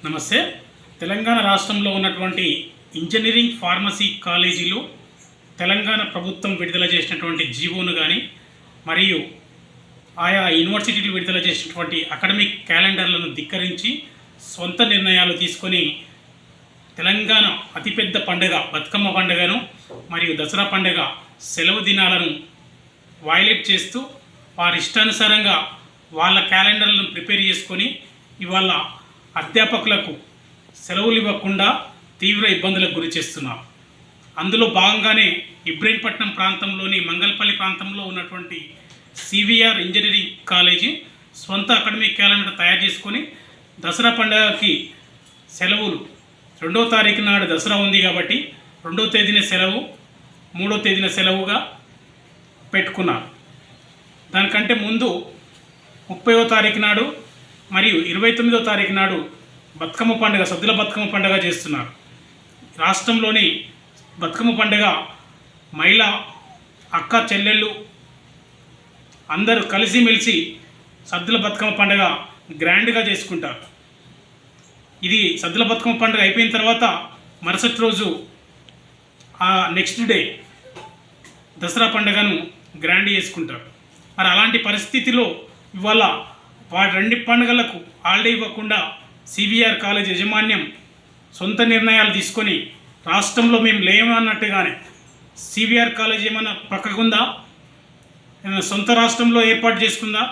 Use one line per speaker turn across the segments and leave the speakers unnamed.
నమస్తే. తెలంగాణ రాష్ట్రంలో ఉన్నటువంటి ఇంజనీరింగ్ ఫార్మసీ కాలేజీలు తెలంగాణ ప్రభుత్వం విడుదల చేసినటువంటి జీవోను కానీ మరియు ఆయా యూనివర్సిటీలు విడుదల చేసినటువంటి అకాడమిక్ క్యాలెండర్లను ధిక్కరించి సొంత నిర్ణయాలు తీసుకొని తెలంగాణ అతిపెద్ద పండుగ బతుకమ్మ పండుగను మరియు దసరా పండుగ సెలవు దినాలను వైలేట్ చేస్తూ వారి ఇష్టానుసారంగా వాళ్ళ క్యాలెండర్లను ప్రిపేర్ చేసుకొని ఇవాళ అధ్యాపకులకు సెలవులు ఇవ్వకుండా తీవ్ర ఇబ్బందులకు గురి చేస్తున్నారు. అందులో భాగంగానే ఇబ్రహీంపట్నం ప్రాంతంలోని మంగళపల్లి ప్రాంతంలో ఉన్నటువంటి సివిఆర్ ఇంజనీరింగ్ కాలేజీ సొంత అకాడమిక్ క్యాలెండర్ తయారు చేసుకొని దసరా పండుగకి సెలవులు 2వ తారీఖు నాడు దసరా ఉంది కాబట్టి 2వ తేదీన సెలవు 3వ తేదీన సెలవుగా పెట్టుకున్నారు. దానికంటే ముందు 30వ తారీఖు నాడు మరియు 29వ తారీఖు నాడు బతుకమ్మ పండుగ సద్దుల బతుకమ్మ పండుగ చేస్తున్నారు. రాష్ట్రంలోని బతుకమ్మ పండుగ మహిళా అక్క చెల్లెళ్ళు అందరూ కలిసిమెలిసి సద్దుల బతుకమ్మ పండుగ గ్రాండ్గా చేసుకుంటారు. ఇది సద్దుల బతుకమ్మ పండుగ అయిపోయిన తర్వాత మరుసటి రోజు నెక్స్ట్ డే దసరా పండుగను గ్రాండ్ చేసుకుంటారు. మరి అలాంటి పరిస్థితిలో ఇవాళ వాటి 2 పండుగలకు హాలిడే ఇవ్వకుండా సివిఆర్ కాలేజ్ యాజమాన్యం సొంత నిర్ణయాలు తీసుకొని రాష్ట్రంలో మేము లేమన్నట్టుగానే సివిఆర్ కాలేజ్ ఏమైనా పక్కకుందా, సొంత రాష్ట్రంలో ఏర్పాటు చేసుకుందా,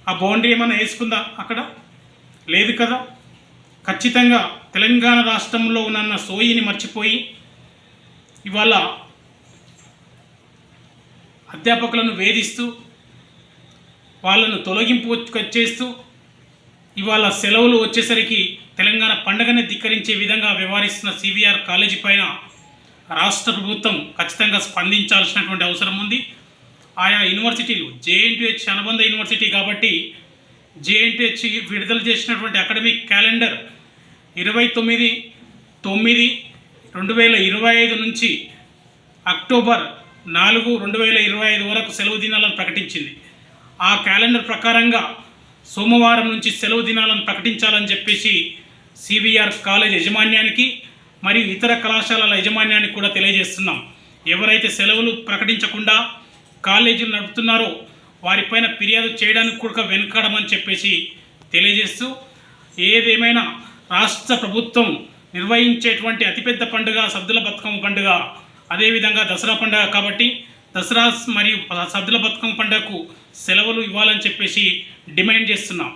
ఆ బౌండరీ ఏమైనా వేసుకుందా? అక్కడ లేదు కదా. ఖచ్చితంగా తెలంగాణ రాష్ట్రంలో ఉన్న సోయిని మర్చిపోయి ఇవాళ అధ్యాపకులను వేధిస్తూ వాళ్ళను తొలగింపు చేస్తూ ఇవాళ సెలవులు వచ్చేసరికి తెలంగాణ పండుగని ధిక్కరించే విధంగా వ్యవహరిస్తున్న సివిఆర్ కాలేజీ పైన రాష్ట్ర ప్రభుత్వం ఖచ్చితంగా స్పందించాల్సినటువంటి అవసరం ఉంది. ఆయా యూనివర్సిటీలు జేఎన్టీహెచ్ అనుబంధ యూనివర్సిటీ కాబట్టి జేఎన్టీహెచ్ విడుదల చేసినటువంటి అకాడమిక్ క్యాలెండర్ 29/9/2025 నుంచి అక్టోబర్ 4, 2025 వరకు సెలవు దినాలను ప్రకటించింది. ఆ క్యాలెండర్ ప్రకారంగా సోమవారం నుంచి సెలవు దినాలను ప్రకటించాలని చెప్పేసి సివిఆర్ కాలేజ్ యాజమాన్యానికి మరియు ఇతర కళాశాలల యాజమాన్యానికి కూడా తెలియజేస్తున్నాం. ఎవరైతే సెలవులు ప్రకటించకుండా కాలేజీలు నడుపుతున్నారో వారిపైన ఫిర్యాదు చేయడానికి కూడా వెనుకడమని చెప్పేసి తెలియజేస్తూ, ఏదేమైనా రాష్ట్ర ప్రభుత్వం నిర్వహించేటువంటి అతిపెద్ద పండుగ సద్దుల బతుకమ్మ పండుగ, అదేవిధంగా దసరా పండుగ కాబట్టి దసరా మరియు సద్దుల బతుకమ్మ పండుగకు సెలవులు ఇవ్వాలని చెప్పేసి డిమాండ్ చేస్తున్నాం.